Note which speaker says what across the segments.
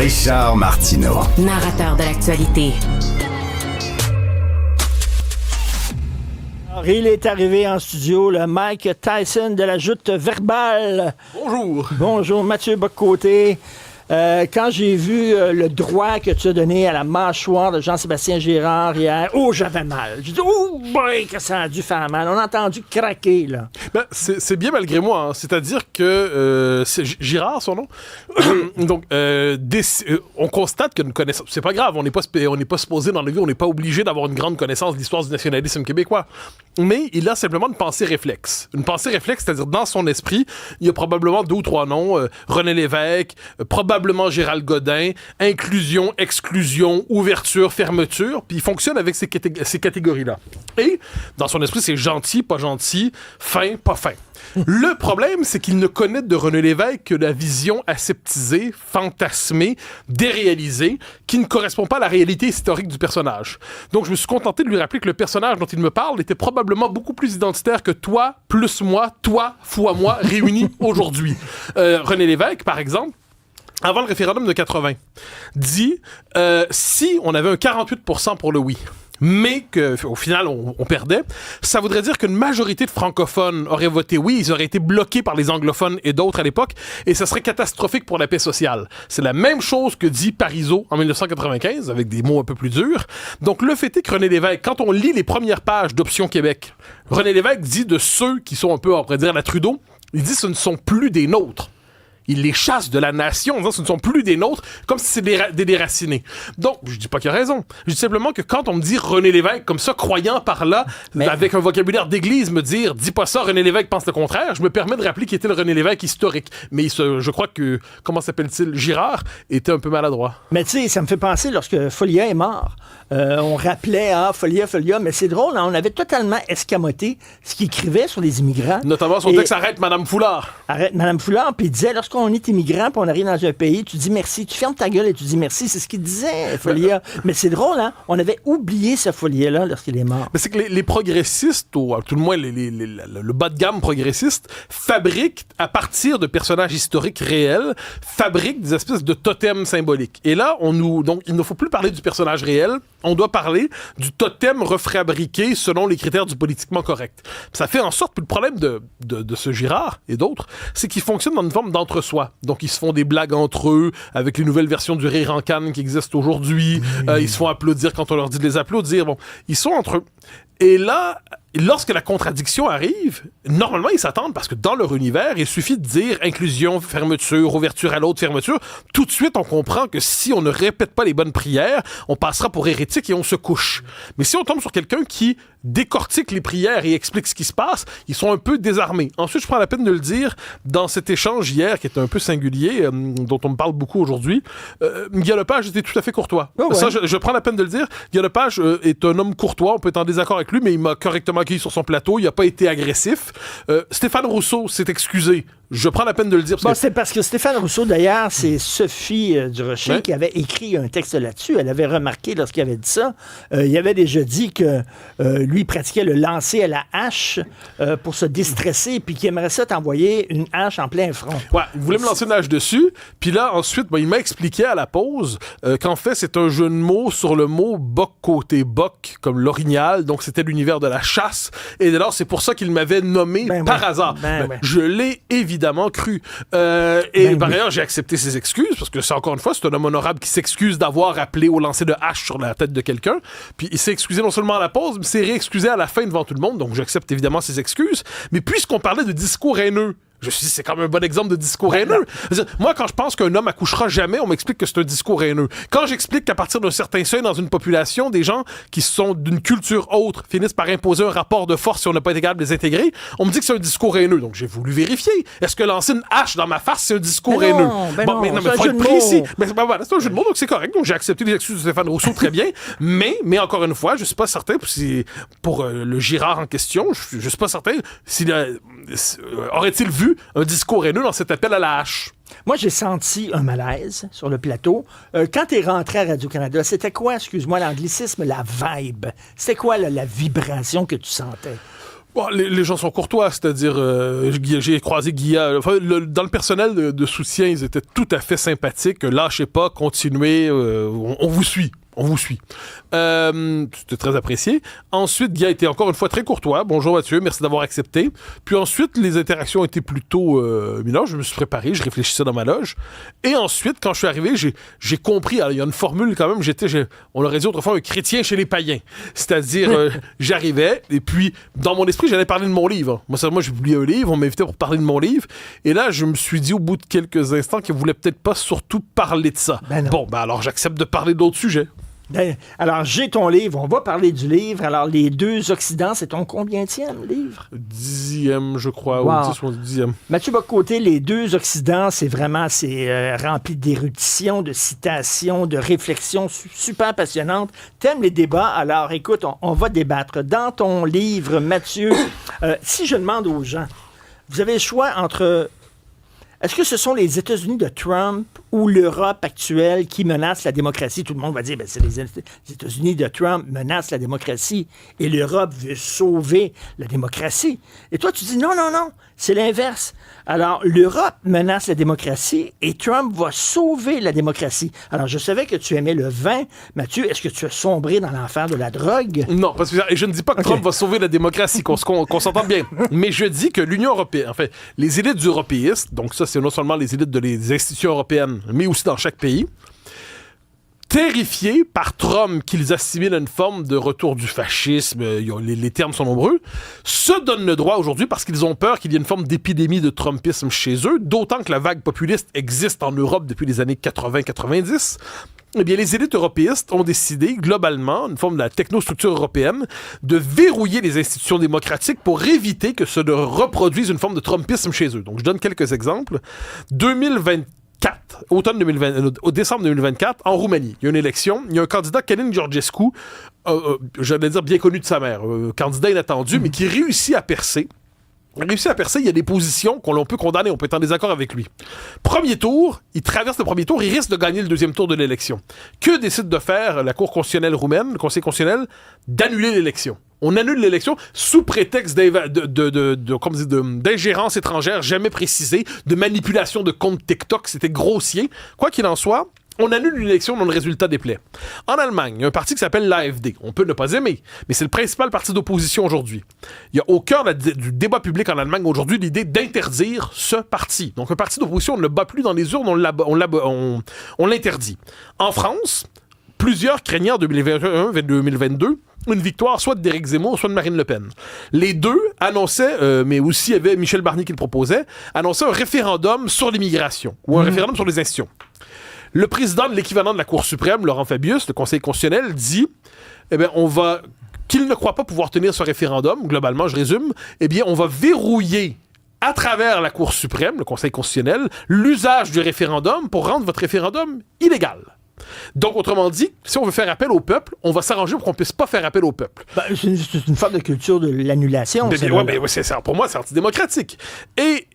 Speaker 1: Richard Martineau.
Speaker 2: Narrateur de l'actualité.
Speaker 3: Alors, il est arrivé en studio, le Mike Tyson de la joute verbale.
Speaker 4: Bonjour.
Speaker 3: Bonjour, Mathieu Bock-Côté. Quand j'ai vu le droit que tu as donné à la mâchoire de Jean-Sébastien Girard hier, j'avais mal. J'ai dit, boy, que ça a dû faire mal. On a entendu craquer, là.
Speaker 4: Ben, c'est bien malgré moi. Hein. C'est-à-dire que c'est Girard, son nom. Donc, on constate qu'une connaissance... C'est pas grave, on n'est pas supposé dans la vie, on n'est pas obligé d'avoir une grande connaissance de l'histoire du nationalisme québécois. Mais il a simplement une pensée réflexe. Une pensée réflexe, c'est-à-dire dans son esprit, il y a probablement 2 ou 3 noms. René Lévesque, probablement Gérald Godin, inclusion, exclusion, ouverture, fermeture, puis il fonctionne avec ces catégories-là. Et, dans son esprit, c'est gentil, pas gentil, fin, pas fin. Le problème, c'est qu'il ne connaît de René Lévesque que la vision aseptisée, fantasmée, déréalisée, qui ne correspond pas à la réalité historique du personnage. Donc, je me suis contenté de lui rappeler que le personnage dont il me parle était probablement beaucoup plus identitaire que toi, plus moi, toi, fois moi, réunis aujourd'hui. René Lévesque, par exemple, avant le référendum de 80, dit si on avait un 48% pour le oui, mais qu'au final, on perdait, ça voudrait dire qu'une majorité de francophones auraient voté oui, ils auraient été bloqués par les anglophones et d'autres à l'époque, et ça serait catastrophique pour la paix sociale. C'est la même chose que dit Parizeau en 1995, avec des mots un peu plus durs. Donc, le fait est que René Lévesque, quand on lit les premières pages d'Option Québec, René Lévesque dit de ceux qui sont un peu, on pourrait dire, la Trudeau, il dit ce ne sont plus des nôtres. Il les chasse de la nation en disant ce ne sont plus des nôtres, comme si c'est des déracinés. Donc, je dis pas qu'il a raison. Je dis simplement que quand on me dit René Lévesque, comme ça, croyant par là, avec un vocabulaire d'église, me dire « dis pas ça, René Lévesque pense le contraire », je me permets de rappeler qu'il était le René Lévesque historique. Mais je crois que, comment s'appelle-t-il, Girard, était un peu maladroit.
Speaker 3: Mais tu sais, ça me fait penser, lorsque Folia est mort, on rappelait « Folia », mais c'est drôle, hein, on avait totalement escamoté ce qu'il écrivait sur les immigrants.
Speaker 4: Notamment son texte « Arrête Madame Foulard ». Arrête
Speaker 3: Madame Foulard, puis il disait, lorsqu'on est immigrant, puis on arrive dans un pays, tu dis merci, tu fermes ta gueule et tu dis merci, c'est ce qu'il disait, Folia. Mais c'est drôle, hein, on avait oublié ce Folia-là lorsqu'il est mort.
Speaker 4: Mais c'est que les progressistes, ou tout le moins le bas de gamme progressiste, fabriquent, à partir de personnages historiques réels, fabriquent des espèces de totems symboliques. Et là, donc, il ne faut plus parler du personnage réel, on doit parler du totem refabriqué selon les critères du politiquement correct. Ça fait en sorte que le problème de ce Girard et d'autres, c'est qu'ils fonctionnent dans une forme d'entre-soi. Donc, ils se font des blagues entre eux avec les nouvelles versions du rire en canne qui existent aujourd'hui. Ils se font applaudir quand on leur dit de les applaudir. Bon, ils sont entre eux. Et là, lorsque la contradiction arrive, normalement, ils s'attendent parce que dans leur univers, il suffit de dire inclusion, fermeture, ouverture à l'autre, fermeture. Tout de suite, on comprend que si on ne répète pas les bonnes prières, on passera pour hérétique et on se couche. Mais si on tombe sur quelqu'un qui décortique les prières et explique ce qui se passe, ils sont un peu désarmés. Ensuite, je prends la peine de le dire, dans cet échange hier, qui est un peu singulier, dont on me parle beaucoup aujourd'hui, Guy Lepage était tout à fait courtois. Oh ouais. Ça, je prends la peine de le dire. Guy Lepage est un homme courtois, on peut être en désaccord avec lui, mais il m'a correctement accueilli sur son plateau, il n'a pas été agressif. Stéphane Rousseau s'est excusé. Je prends la peine de le dire.
Speaker 3: C'est parce que Stéphane Rousseau, d'ailleurs, c'est Sophie Durocher qui avait écrit un texte là-dessus. Elle avait remarqué lorsqu'il avait dit ça. Il avait déjà dit que lui pratiquait le lancer à la hache pour se déstresser, puis qu'il aimerait ça t'envoyer une hache en plein front.
Speaker 4: Ouais, il voulait me lancer une hache dessus. Puis là, ensuite, il m'a expliqué à la pause qu'en fait, c'est un jeu de mots sur le mot boc côté boc, comme l'orignal. Donc, c'était l'univers de la chasse. Et alors, c'est pour ça qu'il m'avait nommé par hasard. Je l'ai évidemment cru. Par ailleurs, j'ai accepté ses excuses, parce que c'est encore une fois, c'est un homme honorable qui s'excuse d'avoir appelé au lancer de hache sur la tête de quelqu'un. Puis il s'est excusé non seulement à la pause, mais s'est réexcusé à la fin devant tout le monde, donc j'accepte évidemment ses excuses. Mais puisqu'on parlait de discours haineux, je me suis dit, c'est quand même un bon exemple de discours haineux. Moi, quand je pense qu'un homme accouchera jamais, on m'explique que c'est un discours haineux. Quand j'explique qu'à partir d'un certain seuil dans une population, des gens qui sont d'une culture autre finissent par imposer un rapport de force si on n'a pas été capable de les intégrer, on me dit que c'est un discours haineux. Donc, j'ai voulu vérifier. Est-ce que lancer une hache dans ma face, c'est un discours haineux?
Speaker 3: Mais
Speaker 4: faut être précis. Mais voilà, c'est un jeu de mots, donc c'est correct. Donc, j'ai accepté les excuses de Stéphane Rousseau, très bien. Mais encore une fois, je suis pas certain, pour le Girard en question, je suis pas certain aurait-il vu un discours haineux dans cet appel à la hache.
Speaker 3: Moi, j'ai senti un malaise sur le plateau. Quand tu es rentré à Radio-Canada, c'était quoi, excuse-moi, l'anglicisme, la vibe? C'était quoi la vibration que tu sentais?
Speaker 4: Bon, les gens sont courtois, c'est-à-dire, j'ai croisé Guilla. Enfin, dans le personnel de soutien, ils étaient tout à fait sympathiques. Lâchez pas, continuez, on vous suit. On vous suit. C'était très apprécié. Ensuite, Guy a été encore une fois très courtois. Bonjour Mathieu, merci d'avoir accepté. Puis ensuite, les interactions étaient plutôt mineures. Je me suis préparé, je réfléchissais dans ma loge. Et ensuite, quand je suis arrivé, j'ai compris. Alors, il y a une formule quand même. On l'aurait dit autrefois, un chrétien chez les païens. C'est-à-dire, j'arrivais et puis, dans mon esprit, j'allais parler de mon livre. Moi, j'ai publié un livre. On m'invitait pour parler de mon livre. Et là, je me suis dit au bout de quelques instants qu'il voulait peut-être pas surtout parler de ça. Bon, alors j'accepte de parler d'autres sujets.
Speaker 3: Alors, j'ai ton livre. On va parler du livre. Alors, Les Deux Occidents, c'est ton combienième livre?
Speaker 4: 10e, je crois,
Speaker 3: wow.
Speaker 4: ou 10 ou 10e.
Speaker 3: Mathieu Bock-Côté, Les Deux Occidents, c'est vraiment rempli d'érudition, de citations, de réflexions super passionnantes. T'aimes les débats? Alors, écoute, on va débattre. Dans ton livre, Mathieu, si je demande aux gens, vous avez le choix entre... Est-ce que ce sont les États-Unis de Trump ou l'Europe actuelle qui menacent la démocratie? Tout le monde va dire, c'est les États-Unis de Trump menacent la démocratie et l'Europe veut sauver la démocratie. Et toi, tu dis non, c'est l'inverse. Alors, l'Europe menace la démocratie et Trump va sauver la démocratie. Alors, je savais que tu aimais le vin. Mathieu, est-ce que tu as sombré dans l'enfer de la drogue?
Speaker 4: Non, parce que je ne dis pas que Trump va sauver la démocratie, qu'on s'entende bien. Mais je dis que l'Union européenne, enfin, les élites européistes, donc ça, c'est non seulement les élites des institutions européennes, mais aussi dans chaque pays, terrifiés par Trump qu'ils assimilent à une forme de retour du fascisme, les termes sont nombreux, se donnent le droit aujourd'hui parce qu'ils ont peur qu'il y ait une forme d'épidémie de trumpisme chez eux, d'autant que la vague populiste existe en Europe depuis les années 80-90. Eh bien, les élites européistes ont décidé, globalement, une forme de la technostructure européenne, de verrouiller les institutions démocratiques pour éviter que se reproduise une forme de trumpisme chez eux. Donc, je donne quelques exemples. 2024, au décembre 2024, en Roumanie, il y a une élection, il y a un candidat, Călin Georgescu, j'allais dire bien connu de sa mère, candidat inattendu, mais qui réussit à percer. Il y a des positions qu'on peut condamner, on peut être en désaccord avec lui. Premier tour, il traverse le premier tour, il risque de gagner le deuxième tour de l'élection. Que décide de faire la Cour constitutionnelle roumaine, le Conseil constitutionnel? D'annuler l'élection. On annule l'élection sous prétexte d'ingérence étrangère jamais précisée, de manipulation de comptes TikTok, c'était grossier. Quoi qu'il en soit, on annule une élection dont le résultat déplaît. En Allemagne, il y a un parti qui s'appelle l'AfD. On peut ne pas aimer, mais c'est le principal parti d'opposition aujourd'hui. Il y a au cœur du débat public en Allemagne aujourd'hui l'idée d'interdire ce parti. Donc un parti d'opposition, on ne le bat plus dans les urnes, on l'interdit. En France, plusieurs craignaient en 2021-2022 une victoire soit d'Éric Zemmour, soit de Marine Le Pen. Les deux annonçaient, mais aussi il y avait Michel Barnier qui le proposait, annonçaient un référendum sur l'immigration ou un référendum sur les institutions. Le président de l'équivalent de la Cour suprême, Laurent Fabius, le Conseil constitutionnel, dit qu'il ne croit pas pouvoir tenir ce référendum, globalement, je résume, on va verrouiller à travers la Cour suprême, le Conseil constitutionnel, l'usage du référendum pour rendre votre référendum illégal. Donc, autrement dit, si on veut faire appel au peuple, on va s'arranger pour qu'on ne puisse pas faire appel au peuple.
Speaker 3: C'est une forme de culture de l'annulation.
Speaker 4: Pour moi, c'est antidémocratique. Et,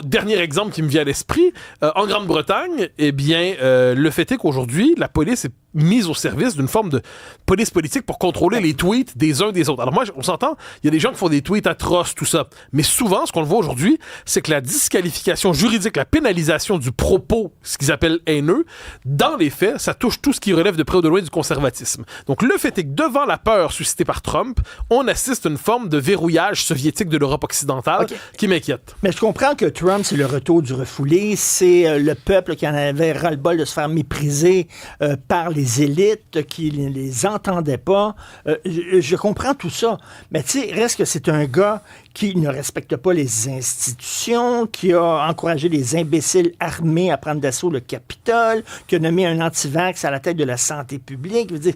Speaker 4: dernier exemple qui me vient à l'esprit, en Grande-Bretagne, le fait est qu'aujourd'hui, la police est mise au service d'une forme de police politique pour contrôler les tweets des uns des autres. Alors moi, on s'entend, il y a des gens qui font des tweets atroces, tout ça. Mais souvent, ce qu'on voit aujourd'hui, c'est que la disqualification juridique, la pénalisation du propos, ce qu'ils appellent haineux, dans les faits, ça touche tout ce qui relève de près ou de loin du conservatisme. Donc le fait est que devant la peur suscitée par Trump, on assiste à une forme de verrouillage soviétique de l'Europe occidentale qui m'inquiète.
Speaker 3: Mais je comprends que Trump, c'est le retour du refoulé, c'est le peuple qui en avait ras-le-bol de se faire mépriser par les élites qui ne les entendaient pas. Je comprends tout ça. Mais tu sais, reste que c'est un gars qui ne respecte pas les institutions, qui a encouragé les imbéciles armés à prendre d'assaut le Capitole, qui a nommé un anti-vax à la tête de la santé publique. Je veux dire,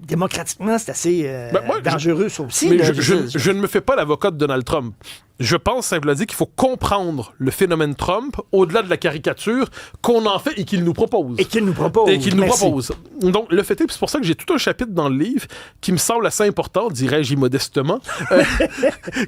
Speaker 3: démocratiquement, c'est assez dangereux, ça aussi.
Speaker 4: Mais je ne me fais pas l'avocat de Donald Trump. Je pense simplement dire qu'il faut comprendre le phénomène Trump au-delà de la caricature qu'on en fait et qu'il nous propose. Donc, le fait est, c'est pour ça que j'ai tout un chapitre dans le livre qui me semble assez important, dirais-je immodestement,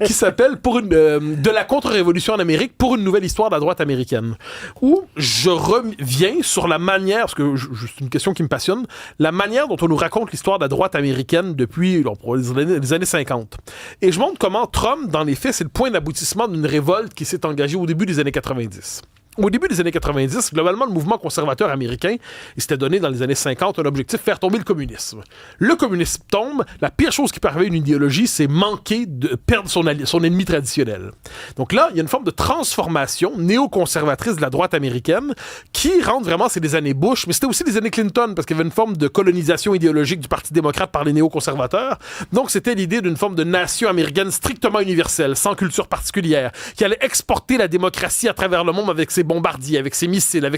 Speaker 4: qui s'appelle de la contre-révolution en Amérique pour une nouvelle histoire de la droite américaine, où je reviens sur la manière, parce que c'est une question qui me passionne, la manière dont on nous raconte l'histoire de la droite américaine depuis les années 50. Et je montre comment Trump, dans les faits, c'est le point d'aboutissement d'une révolte qui s'est engagée au début des années 90. Au début des années 90, globalement, le mouvement conservateur américain, il s'était donné dans les années 50 un objectif, faire tomber le communisme. Le communisme tombe, la pire chose qui peut arriver à une idéologie, c'est manquer de perdre son ennemi traditionnel. Donc là, il y a une forme de transformation néoconservatrice de la droite américaine qui rentre vraiment, c'est des années Bush, mais c'était aussi des années Clinton, parce qu'il y avait une forme de colonisation idéologique du Parti démocrate par les néoconservateurs. Donc c'était l'idée d'une forme de nation américaine strictement universelle, sans culture particulière, qui allait exporter la démocratie à travers le monde avec ses bombardiers, avec ses missiles,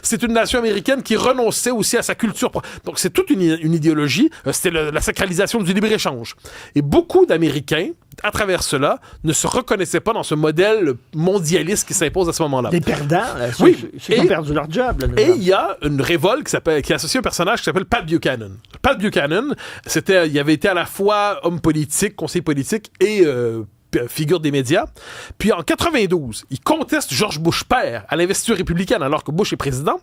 Speaker 4: c'est une nation américaine qui renonçait aussi à sa culture. Donc c'est toute une idéologie, c'était la sacralisation du libre-échange. Et beaucoup d'Américains, à travers cela, ne se reconnaissaient pas dans ce modèle mondialiste qui s'impose à ce moment-là.
Speaker 3: Des perdants, ceux qui ont perdu leur job.
Speaker 4: Et il y a une révolte qui est associée à un personnage qui s'appelle Pat Buchanan. Pat Buchanan, il avait été à la fois homme politique, conseiller politique et figure des médias. Puis en 92, il conteste George Bush père à l'investiture républicaine alors que Bush est président.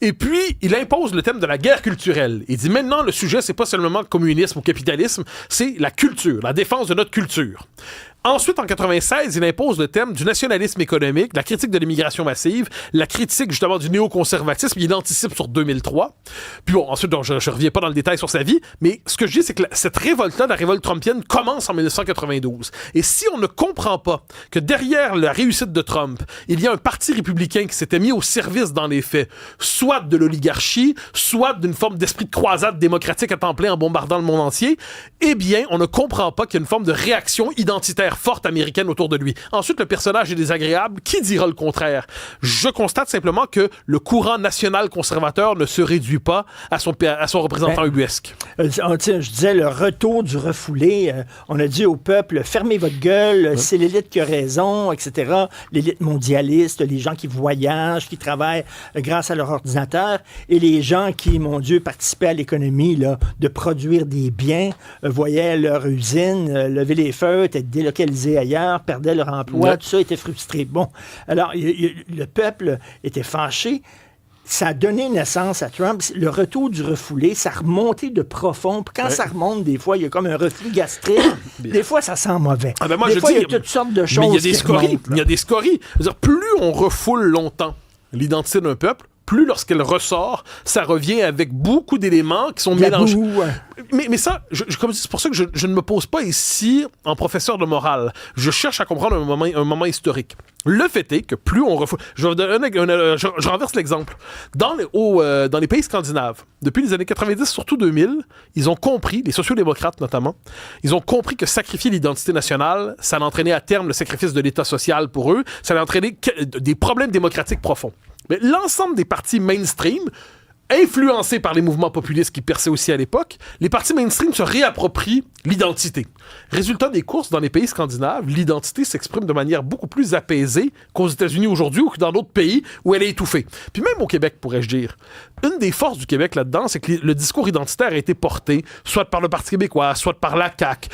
Speaker 4: Et puis, il impose le thème de la guerre culturelle. Il dit maintenant, le sujet, c'est pas seulement le communisme ou le capitalisme, c'est la culture, la défense de notre culture. Ensuite, en 96, il impose le thème du nationalisme économique, la critique de l'immigration massive, la critique justement du néoconservatisme. Il anticipe sur 2003. Puis bon, ensuite, je ne reviens pas dans le détail sur sa vie, mais ce que je dis, c'est que cette révolte-là, la révolte trumpienne, commence en 1992. Et si on ne comprend pas que derrière la réussite de Trump, il y a un parti républicain qui s'était mis au service dans les faits, soit de l'oligarchie, soit d'une forme d'esprit de croisade démocratique à temps plein en bombardant le monde entier, eh bien, on ne comprend pas qu'il y a une forme de réaction identitaire forte américaine autour de lui. Ensuite, le personnage est désagréable. Qui dira le contraire? Je constate simplement que le courant national conservateur ne se réduit pas à son représentant ubuesque.
Speaker 3: Je disais le retour du refoulé. On a dit au peuple, fermez votre gueule, c'est l'élite qui a raison, etc. L'élite mondialiste, les gens qui voyagent, qui travaillent grâce à leur ordinateur, et les gens qui, mon Dieu, participaient à l'économie, là, de produire des biens, voyaient leur usine lever les feux, étaient délocalisés ailleurs, perdaient leur emploi, tout ça était frustré. Bon, alors, le peuple était fâché. Ça a donné naissance à Trump. Le retour du refoulé, ça a remonté de profond. Puis quand ça remonte, des fois, il y a comme un reflux gastrique. Des fois, ça sent mauvais. Des fois, il y a toutes sortes de choses.
Speaker 4: Mais il y a des scories. Il y a des scories. C'est-à-dire, plus on refoule longtemps l'identité d'un peuple, plus lorsqu'elle ressort, ça revient avec beaucoup d'éléments qui sont mélangés. Mais ça, comme je dis, c'est pour ça que je ne me pose pas ici en professeur de morale. Je cherche à comprendre un moment historique. Le fait est que plus on refoule... Je renverse l'exemple. Dans les pays scandinaves, depuis les années 90, surtout 2000, ils ont compris, les sociodémocrates notamment, ils ont compris que sacrifier l'identité nationale, ça allait entraîner à terme le sacrifice de l'État social pour eux, ça allait entraîner des problèmes démocratiques profonds. Mais l'ensemble des partis mainstream, influencés par les mouvements populistes qui perçaient aussi à l'époque, les partis mainstream se réapproprient l'identité. Résultat des courses, dans les pays scandinaves, l'identité s'exprime de manière beaucoup plus apaisée qu'aux États-Unis aujourd'hui ou que dans d'autres pays où elle est étouffée. Puis même au Québec, pourrais-je dire. Une des forces du Québec là-dedans, c'est que le discours identitaire a été porté soit par le Parti québécois, soit par la CAQ,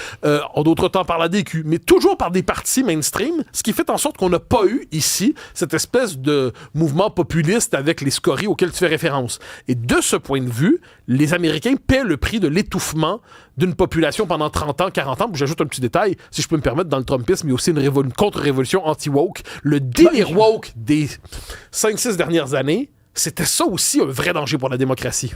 Speaker 4: en d'autres temps par la DQ, mais toujours par des partis mainstream, ce qui fait en sorte qu'on n'a pas eu ici cette espèce de mouvement populiste avec les scories auxquels tu fais référence. Et de ce point de vue, les Américains paient le prix de l'étouffement d'une population pendant 30 ans, 40 ans. J'ajoute un petit détail, si je peux me permettre, dans le Trumpisme, il y a aussi une contre-révolution anti-woke. Le délire woke des 5-6 dernières années, c'était ça aussi un vrai danger pour la démocratie.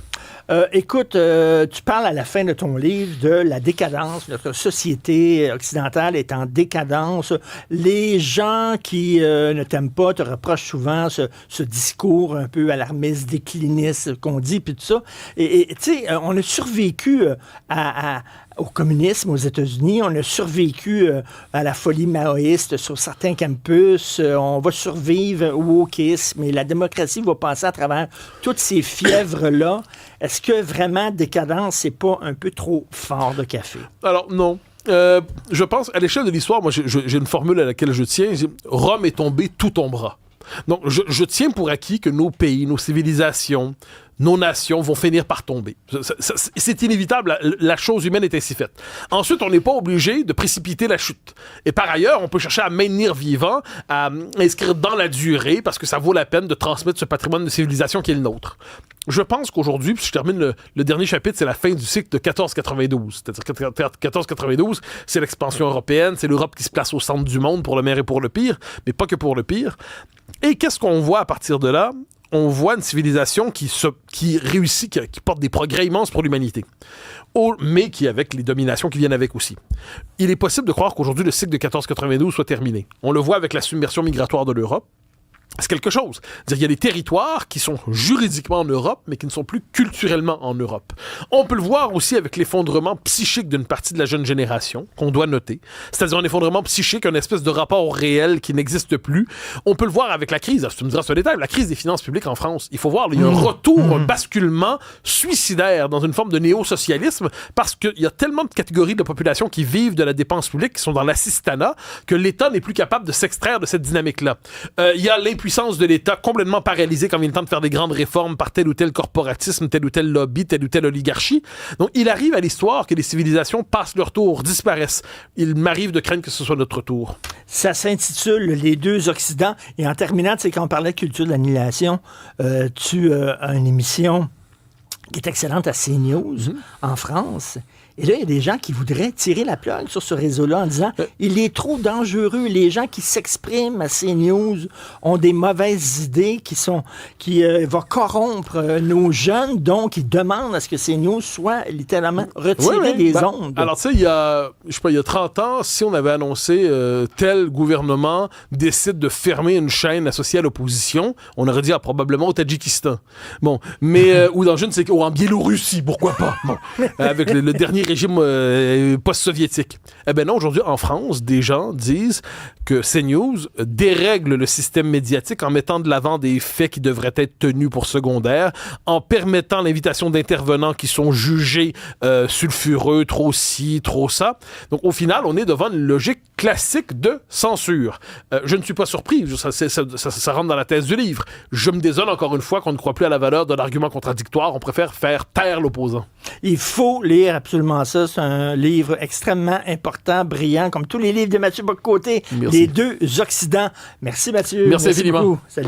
Speaker 3: Écoute, tu parles à la fin de ton livre de la décadence. Notre société occidentale est en décadence. Les gens qui ne t'aiment pas te reprochent souvent ce discours un peu alarmiste, décliniste qu'on dit, puis tout ça. Et tu sais, on a survécu au communisme aux États-Unis, on a survécu à la folie maoïste sur certains campus, on va survivre au wokisme, et la démocratie va passer à travers toutes ces fièvres-là. Est-ce que vraiment décadence, c'est pas un peu trop fort de café?
Speaker 4: Alors non. Je pense, à l'échelle de l'histoire, moi, j'ai une formule à laquelle je tiens. Rome est tombée, tout tombera. Donc, je tiens pour acquis que nos pays, nos civilisations, nos nations vont finir par tomber. C'est inévitable, la chose humaine est ainsi faite. Ensuite, on n'est pas obligé de précipiter la chute. Et par ailleurs, on peut chercher à maintenir vivant, à inscrire dans la durée, parce que ça vaut la peine de transmettre ce patrimoine de civilisation qui est le nôtre. Je pense qu'aujourd'hui, puis je termine le dernier chapitre, c'est la fin du cycle de 1492. C'est-à-dire que 1492, c'est l'expansion européenne, c'est l'Europe qui se place au centre du monde pour le meilleur et pour le pire, mais pas que pour le pire. Et qu'est-ce qu'on voit à partir de là? On voit une civilisation qui réussit, qui porte des progrès immenses pour l'humanité, mais qui avec les dominations qui viennent avec aussi. Il est possible de croire qu'aujourd'hui, le cycle de 1492 soit terminé. On le voit avec la submersion migratoire de l'Europe. C'est quelque chose. C'est-à-dire qu'il y a des territoires qui sont juridiquement en Europe, mais qui ne sont plus culturellement en Europe. On peut le voir aussi avec l'effondrement psychique d'une partie de la jeune génération, qu'on doit noter. C'est-à-dire un effondrement psychique, une espèce de rapport au réel qui n'existe plus. On peut le voir avec la crise, tu me diras ce détail, la crise des finances publiques en France. Il faut voir, il y a un retour, un basculement suicidaire dans une forme de néo-socialisme, parce qu'il y a tellement de catégories de population qui vivent de la dépense publique, qui sont dans l'assistanat, que l'État n'est plus capable de s'extraire de cette dynamique-là. Il y a l'impuissance de l'État complètement paralysée quand il est temps de faire des grandes réformes par tel ou tel corporatisme, tel ou tel lobby, telle ou telle oligarchie. Donc, il arrive à l'histoire que les civilisations passent leur tour, disparaissent. Il m'arrive de craindre que ce soit notre tour.
Speaker 3: Ça s'intitule « Les deux Occidents ». Et en terminant, tu sais, quand on parlait de culture de l'annihilation, tu as une émission qui est excellente à CNews, en France. Et là, il y a des gens qui voudraient tirer la plug sur ce réseau-là en disant il est trop dangereux. Les gens qui s'expriment à CNews ont des mauvaises idées qui vont corrompre nos jeunes. Donc, ils demandent à ce que CNews soit littéralement retiré des ondes.
Speaker 4: Alors, tu sais, il y a 30 ans, si on avait annoncé tel gouvernement décide de fermer une chaîne associée à l'opposition, on aurait dit probablement au Tadjikistan. Bon, mais ou dans je ne sais quoi, ou en Biélorussie, pourquoi pas. Bon, avec le dernier régime post-soviétique. Eh bien non, aujourd'hui, en France, des gens disent que CNews dérègle le système médiatique en mettant de l'avant des faits qui devraient être tenus pour secondaires, en permettant l'invitation d'intervenants qui sont jugés sulfureux, trop ci, trop ça. Donc, au final, on est devant une logique classique de censure. Je ne suis pas surpris, ça rentre dans la thèse du livre. Je me désole encore une fois qu'on ne croit plus à la valeur de l'argument contradictoire, on préfère faire taire l'opposant.
Speaker 3: Il faut lire absolument ça. C'est un livre extrêmement important, brillant, comme tous les livres de Mathieu Bock-Côté. Les deux Occidents. Merci Mathieu.
Speaker 4: Merci infiniment.
Speaker 3: Beaucoup. Salut.